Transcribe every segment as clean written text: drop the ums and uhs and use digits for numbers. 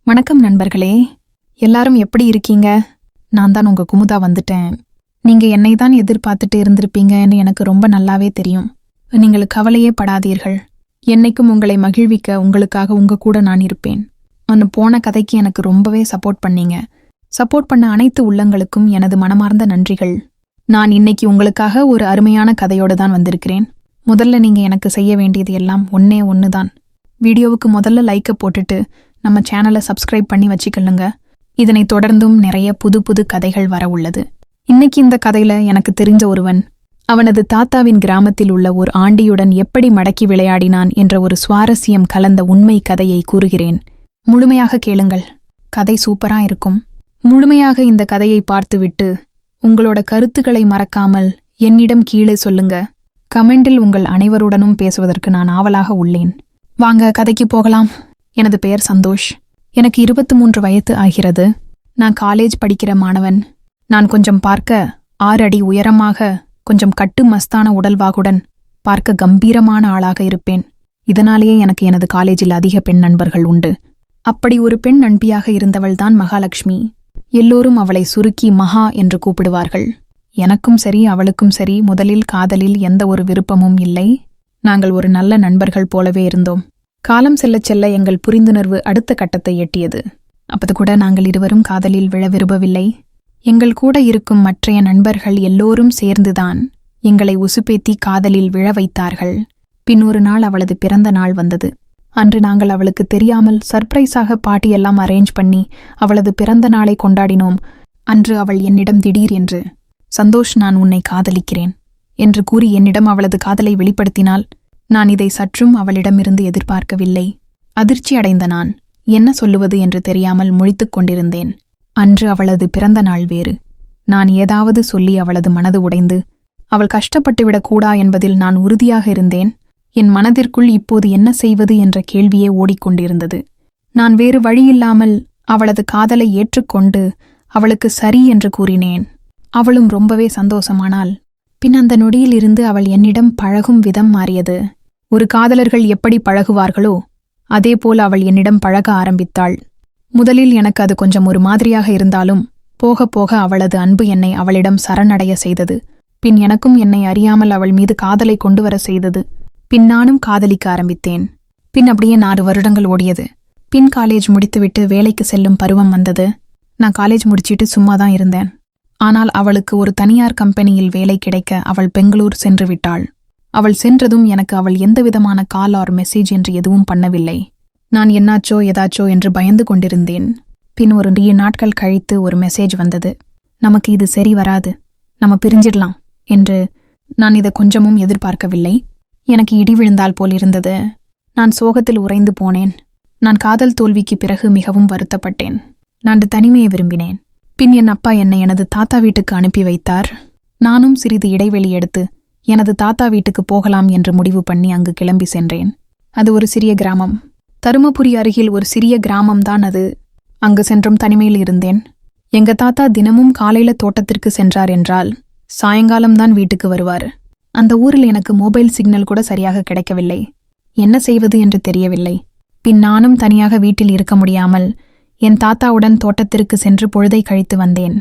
வணக்கம் நண்பர்களே, எல்லாரும் எப்படி இருக்கீங்க? நான் தான் உங்க குமுதா வந்துட்டேன். நீங்க என்னை தான் எதிர்பார்த்துட்டு இருந்திருப்பீங்கன்னு எனக்கு ரொம்ப நல்லாவே தெரியும். நீங்கள் கவலையே படாதீர்கள். என்னைக்கும் உங்களை மகிழ்விக்க உங்களுக்காக உங்க கூட நான் இருப்பேன். அந்த போன கதைக்கு எனக்கு ரொம்பவே சப்போர்ட் பண்ணீங்க. சப்போர்ட் பண்ண அனைத்து உள்ளங்களுக்கும் எனது மனமார்ந்த நன்றிகள். நான் இன்னைக்கு உங்களுக்காக ஒரு அருமையான கதையோடு தான் வந்திருக்கிறேன். முதல்ல நீங்க எனக்கு செய்ய வேண்டியது எல்லாம் ஒன்னே ஒண்ணுதான். வீடியோவுக்கு முதல்ல லைக்கை போட்டுட்டு நம்ம சேனலை சப்ஸ்கிரைப் பண்ணி வச்சுக்கலுங்க. இதனை தொடர்ந்தும் நிறைய புது புது கதைகள் வர உள்ளது. இன்னைக்கு இந்த கதையில எனக்கு தெரிஞ்ச ஒருவன் அவனது தாத்தாவின் கிராமத்தில் உள்ள ஒரு ஆண்டியுடன் எப்படி மடக்கி விளையாடினான் என்ற ஒரு சுவாரஸ்யம் கலந்த உண்மை கதையை கூறுகிறேன். முழுமையாக கேளுங்கள். கதை சூப்பரா இருக்கும். முழுமையாக இந்த கதையை பார்த்துவிட்டு உங்களோட கருத்துக்களை மறக்காமல் என்னிடம் கீழே சொல்லுங்க. கமெண்டில் உங்கள் அனைவருடனும் பேசுவதற்கு நான் ஆவலாக உள்ளேன். வாங்க கதைக்கு போகலாம். எனது பெயர் சந்தோஷ். எனக்கு 23 வயது ஆகிறது. நான் காலேஜ் படிக்கிற மாணவன். நான் கொஞ்சம் பார்க்க 6 அடி உயரமாக, கொஞ்சம் கட்டு மஸ்தான உடல்வாகுடன், பார்க்க கம்பீரமான ஆளாக இருப்பேன். இதனாலேயே எனக்கு எனது காலேஜில் அதிக பெண் நண்பர்கள் உண்டு. அப்படி ஒரு பெண் நண்பியாக இருந்தவள்தான் மகாலட்சுமி. எல்லோரும் அவளை சுருக்கி மகா என்று கூப்பிடுவார்கள். எனக்கும் சரி அவளுக்கும் சரி முதலில் காதலில் எந்த ஒரு விருப்பமும் இல்லை. நாங்கள் ஒரு நல்ல நண்பர்கள் போலவே இருந்தோம். காலம் செல்ல செல்ல எங்கள் புரிந்துணர்வு அடுத்த கட்டத்தை எட்டியது. அப்போது கூட நாங்கள் இருவரும் காதலில் விழ விரும்பவில்லை. எங்கள் கூட இருக்கும் மற்றைய நண்பர்கள் எல்லோரும் சேர்ந்துதான் எங்களை உசுப்பேத்தி காதலில் விழ வைத்தார்கள். பின் ஒரு நாள் அவளது பிறந்த நாள் வந்தது. அன்று நாங்கள் அவளுக்கு தெரியாமல் சர்ப்ரைஸாக பார்ட்டியெல்லாம் அரேஞ்ச் பண்ணி அவளது பிறந்த நாளை கொண்டாடினோம். அன்று அவள் என்னிடம் திடீர் என்று, சந்தோஷ், நான் உன்னை காதலிக்கிறேன் என்று கூறி என்னிடம் அவளது காதலை வெளிப்படுத்தினாள். நான் இதை சற்றும் அவளிடமிருந்து எதிர்பார்க்கவில்லை. அதிர்ச்சி அடைந்த நான் என்ன சொல்லுவது என்று தெரியாமல் முழித்துக் கொண்டிருந்தேன். அன்று அவளது பிறந்த நாள் வேறு. நான் ஏதாவது சொல்லி அவளது மனது உடைந்து அவள் கஷ்டப்பட்டுவிடக்கூடா என்பதில் நான் உறுதியாக இருந்தேன். என் மனதிற்குள் இப்போது என்ன செய்வது என்ற கேள்வியே ஓடிக்கொண்டிருந்தது. நான் வேறு வழியில்லாமல் அவளது காதலை ஏற்றுக்கொண்டு அவளுக்கு சரி என்று கூறினேன். அவளும் ரொம்பவே சந்தோஷமானாள். பின் அந்த நொடியில் இருந்து அவள் என்னிடம் பழகும் விதம் மாறியது. ஒரு காதலர்கள் எப்படி பழகுவார்களோ அதேபோல் அவள் என்னிடம் பழக ஆரம்பித்தாள். முதலில் எனக்கு அது கொஞ்சம் ஒரு மாதிரியாக இருந்தாலும் போக போக அவளது அன்பு என்னை அவளிடம் சரணடைய செய்தது. பின் எனக்கும் என்னை அறியாமல் அவள் மீது காதலை கொண்டு வர செய்தது. பின் நானும் காதலிக்க ஆரம்பித்தேன். பின் அப்படியே 4 வருடங்கள் ஓடியது. பின் காலேஜ் முடித்துவிட்டு வேலைக்கு செல்லும் பருவம் வந்தது. நான் காலேஜ் முடிச்சிட்டு சும்மாதான் இருந்தேன். ஆனால் அவளுக்கு ஒரு தனியார் கம்பெனியில் வேலை கிடைக்க அவள் பெங்களூர் சென்று விட்டாள். அவள் சென்றதும் எனக்கு அவள் எந்தவிதமான கால் ஆர் மெசேஜ் என்று எதுவும் பண்ணவில்லை. நான் என்னாச்சோ ஏதாச்சோ என்று பயந்து கொண்டிருந்தேன். பின் ஒரு 2 நாட்கள் கழித்து ஒரு மெசேஜ் வந்தது. நமக்கு இது சரி வராது, நம்ம பிரிஞ்சிடலாம் என்று. நான் இதை கொஞ்சமும் எதிர்பார்க்கவில்லை. எனக்கு இடி விழுந்தால் போல் இருந்தது. நான் சோகத்தில் உறைந்து போனேன். நான் காதல் தோல்விக்கு பிறகு மிகவும் வருத்தப்பட்டேன். நான் தனிமையை விரும்பினேன். பின் என் அப்பா என்னை எனது தாத்தா வீட்டுக்கு அனுப்பி வைத்தார். நானும் சிறிது இடைவெளி எடுத்து எனது தாத்தா வீட்டுக்கு போகலாம் என்று முடிவு பண்ணி அங்கு கிளம்பி சென்றேன். அது ஒரு சிறிய கிராமம். தருமபுரி அருகில் ஒரு சிறிய கிராமம்தான் அது. அங்கு சென்றும் தனிமையில் இருந்தேன். எங்க தாத்தா தினமும் காலையில தோட்டத்திற்கு சென்றார் என்றால் சாயங்காலம்தான் வீட்டுக்கு வருவார். அந்த ஊரில் எனக்கு மொபைல் சிக்னல் கூட சரியாக கிடைக்கவில்லை. என்ன செய்வது என்று தெரியவில்லை. பின் நானும் தனியாக வீட்டில் இருக்க முடியாமல் என் தாத்தாவுடன் தோட்டத்திற்கு சென்று பொழுதை கழித்து வந்தேன்.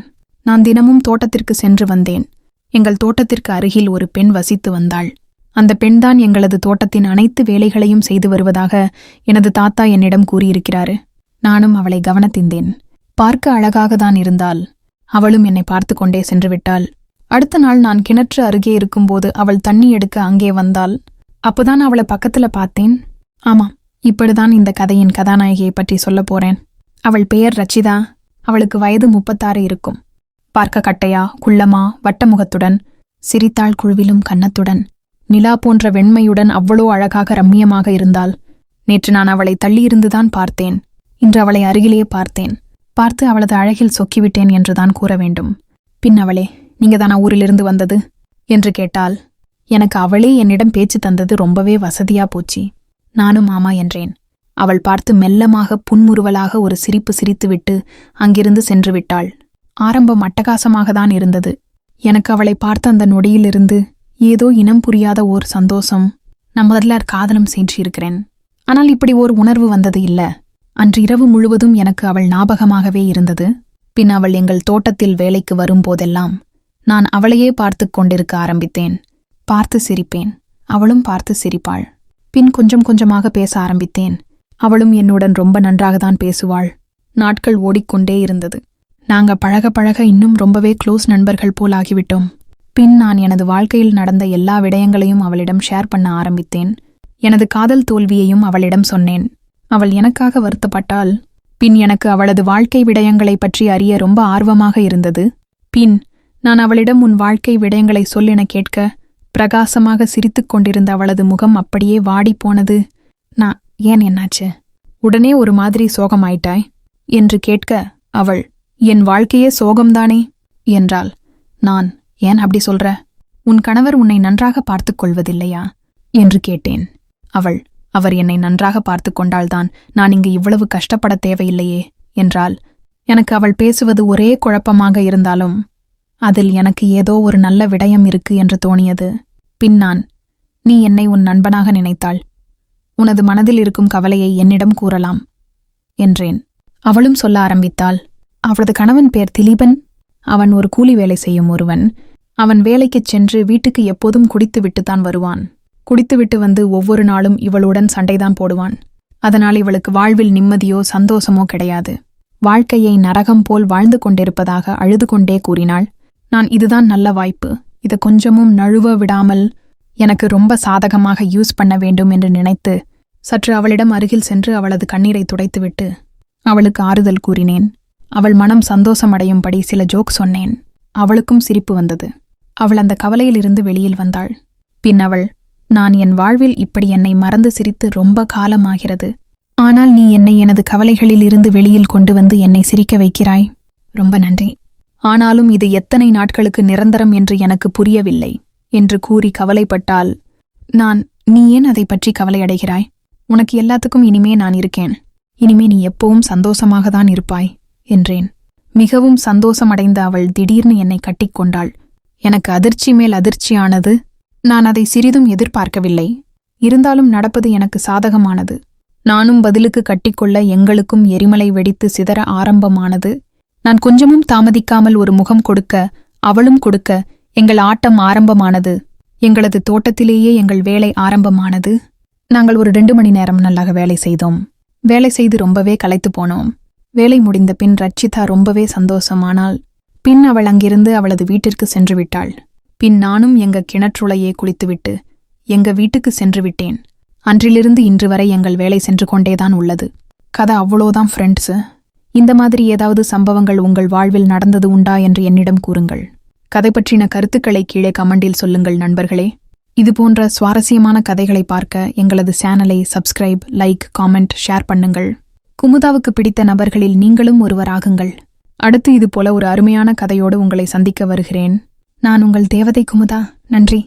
நான் தினமும் தோட்டத்திற்கு சென்று வந்தேன். எங்கள் தோட்டத்திற்கு அருகில் ஒரு பெண் வசித்து வந்தாள். அந்த பெண்தான் எங்களது தோட்டத்தின் அனைத்து வேலைகளையும் செய்து வருவதாக எனது தாத்தா என்னிடம் கூறியிருக்கிறாரு. நானும் அவளை கவனித்தேன். பார்க்க அழகாகத்தான் இருந்தாள். அவளும் என்னை பார்த்து கொண்டே சென்று விட்டாள். அடுத்த நாள் நான் கிணற்று அருகே இருக்கும்போது அவள் தண்ணி எடுக்க அங்கே வந்தாள். அப்போதான் அவளை பக்கத்துல பார்த்தேன். ஆமாம், இப்படிதான் இந்த கதையின் கதாநாயகியை பற்றி சொல்ல போறேன். அவள் பெயர் ரச்சிதா. அவளுக்கு வயது 36 இருக்கும். பார்க்க கட்டையா, குள்ளமா, வட்டமுகத்துடன், சிரித்தாள் குழுவிலும் கன்னத்துடன், நிலா போன்ற வெண்மையுடன் அவ்வளோ அழகாக ரம்மியமாக இருந்தாள். நேற்று நான் அவளை தள்ளியிருந்துதான் பார்த்தேன். இன்று அவளை அருகிலேயே பார்த்தேன். பார்த்து அவளது அழகில் சொக்கிவிட்டேன் என்றுதான் கூற வேண்டும். பின் அவளே, நீங்க தானா ஊரிலிருந்து வந்தது என்று கேட்டாள். எனக்கு அவளே என்னிடம் பேச்சு தந்தது ரொம்பவே வசதியா போச்சு. நானும் ஆமா என்றேன். அவள் பார்த்து மெல்லமாக புன்முறுவலாக ஒரு சிரிப்பு சிரித்துவிட்டு அங்கிருந்து சென்று விட்டாள். ஆரம்பம் அட்டகாசமாக தான் இருந்தது. எனக்கு அவளை பார்த்த அந்த நொடியிலிருந்து ஏதோ இனம் புரியாத ஓர் சந்தோஷம். நான் முதல்ல காதலம் சென்றிருக்கிறேன். ஆனால் இப்படி ஓர் உணர்வு வந்தது இல்ல. அன்று இரவு முழுவதும் எனக்கு அவள் ஞாபகமாகவே இருந்தது. பின் அவள் எங்கள் தோட்டத்தில் வேலைக்கு வரும்போதெல்லாம் நான் அவளையே பார்த்துக் கொண்டிருக்க ஆரம்பித்தேன். பார்த்து சிரிப்பேன், அவளும் பார்த்து சிரிப்பாள். பின் கொஞ்சம் கொஞ்சமாக பேச ஆரம்பித்தேன். அவளும் என்னுடன் ரொம்ப நன்றாகத்தான் பேசுவாள். நாட்கள் ஓடிக்கொண்டே இருந்தது. நாங்க பழக பழக இன்னும் ரொம்பவே க்ளோஸ் நண்பர்கள் போல் ஆகிவிட்டோம். பின் நான் எனது வாழ்க்கையில் நடந்த எல்லா விடயங்களையும் அவளிடம் ஷேர் பண்ண ஆரம்பித்தேன். எனது காதல் தோல்வியையும் அவளிடம் சொன்னேன். அவள் எனக்காக வருத்தப்பட்டாள். பின் எனக்கு அவளது வாழ்க்கை விடயங்களை பற்றி அறிய ரொம்ப ஆர்வமாக இருந்தது. பின் நான் அவளிடம் உன் வாழ்க்கை விடயங்களை சொல்லென கேட்க, பிரகாசமாக சிரித்துக் கொண்டிருந்த அவளது முகம் அப்படியே வாடிப்போனது. நான் ஏன் என்னாச்சு, உடனே ஒரு மாதிரி சோகமாயிட்டாய் என்று கேட்க, அவள் என் வாழ்க்கையே சோகம்தானே என்றாள். நான் ஏன் அப்படி சொல்ற, உன் கணவர் உன்னை நன்றாக பார்த்துக் கொள்வதில்லையா என்று கேட்டேன். அவர் என்னை நன்றாக பார்த்து கொண்டால்தான் நான் இங்கு இவ்வளவு கஷ்டப்பட தேவையில்லையே என்றாள். எனக்கு அவள் பேசுவது ஒரே குழப்பமாக இருந்தாலும் அதில் எனக்கு ஏதோ ஒரு நல்ல விடயம் இருக்கு என்று தோணியது. பின் நான், நீ என்னை உன் நண்பனாக நினைத்தாள், உனது மனதில் இருக்கும் கவலையை என்னிடம் கூறலாம் என்றேன். அவளும் சொல்ல ஆரம்பித்தாள். அவளது கணவன் பேர் திலீபன். அவன் ஒரு கூலி வேலை செய்யும் ஒருவன். அவன் வேலைக்குச் சென்று வீட்டுக்கு எப்போதும் குடித்துவிட்டுத்தான் வருவான். குடித்துவிட்டு வந்து ஒவ்வொரு நாளும் இவளுடன் சண்டைதான் போடுவான். அதனால் இவளுக்கு வாழ்வில் நிம்மதியோ சந்தோஷமோ கிடையாது. வாழ்க்கையை நரகம் போல் வாழ்ந்து கொண்டிருப்பதாக அழுது கொண்டே கூறினாள். நான் இதுதான் நல்ல வாய்ப்பு, இதை கொஞ்சமும் நழுவ விடாமல் எனக்கு ரொம்ப சாதகமாக யூஸ் பண்ண வேண்டும் என்று நினைத்து சற்று அவளிடம் அருகில் சென்று அவளது கண்ணீரை துடைத்துவிட்டு அவளுக்கு ஆறுதல் கூறினேன். அவள் மனம் சந்தோஷமடையும்படி சில ஜோக் சொன்னேன். அவளுக்கும் சிரிப்பு வந்தது. அவள் அந்த கவலையிலிருந்து வெளியில் வந்தாள். பின் அவள், நான் என் வாழ்வில் இப்படி என்னை மறந்து சிரித்து ரொம்ப காலமாகிறது. ஆனால் நீ என்னை எனது கவலைகளில் இருந்து வெளியில் கொண்டு வந்து என்னை சிரிக்க வைக்கிறாய். ரொம்ப நன்றி. ஆனாலும் இது எத்தனை நாட்களுக்கு நிரந்தரம் என்று எனக்கு புரியவில்லை என்று கூறி கவலைப்பட்டாள். நான், நீ ஏன் அதை பற்றி கவலையடைகிறாய்? உனக்கு எல்லாத்துக்கும் இனிமே நான் இருக்கேன். இனிமே நீ எப்பவும் சந்தோஷமாகத்தான் இருப்பாய் என்றேன். மிகவும் சந்தோஷமடைந்த அவள் திடீர்னு என்னை கட்டிக்கொண்டாள். எனக்கு அதிர்ச்சி மேல் அதிர்ச்சியானது. நான் அதை சிறிதும் எதிர்பார்க்கவில்லை. இருந்தாலும் நடப்பது எனக்கு சாதகமானது. நானும் பதிலுக்கு கட்டிக்கொள்ள எங்களுக்கும் எரிமலை வெடித்து சிதற ஆரம்பமானது. நான் கொஞ்சமும் தாமதிக்காமல் ஒரு முகம் கொடுக்க, அவளும் கொடுக்க எங்கள் ஆட்டம் ஆரம்பமானது. எங்களது தோட்டத்திலேயே எங்கள் வேலை ஆரம்பமானது. நாங்கள் ஒரு 2 மணி நேரம் நல்லாக வேலை செய்தோம். வேலை செய்து ரொம்பவே களைத்து போனோம். வேலை முடிந்த பின் ரட்சிதா ரொம்பவே சந்தோஷமானாள். பின் அவள் அங்கிருந்து அவளது வீட்டிற்கு சென்று விட்டாள். பின் நானும் எங்க கிணற்றுளையே குளித்துவிட்டு எங்க வீட்டுக்கு சென்று விட்டேன். அன்றிலிருந்து இன்று வரை எங்கள் வேலை சென்று கொண்டேதான் உள்ளது. கதை அவ்வளோதான் ஃப்ரெண்ட்ஸு. இந்த மாதிரி ஏதாவது சம்பவங்கள் உங்கள் வாழ்வில் நடந்தது உண்டா என்று என்னிடம் கூறுங்கள். கதை பற்றின கருத்துக்களை கீழே கமெண்டில் சொல்லுங்கள் நண்பர்களே. இதுபோன்ற சுவாரஸ்யமான கதைகளை பார்க்க எங்களது சேனலை சப்ஸ்கிரைப், லைக், காமெண்ட், ஷேர் பண்ணுங்கள். குமுதாவுக்கு பிடித்த நபர்களில் நீங்களும் ஒருவராகுங்கள். அடுத்து இதுபோல ஒரு அருமையான கதையோடு உங்களை சந்திக்க வருகிறேன். நான் உங்கள் தேவதை குமுதா. நன்றி.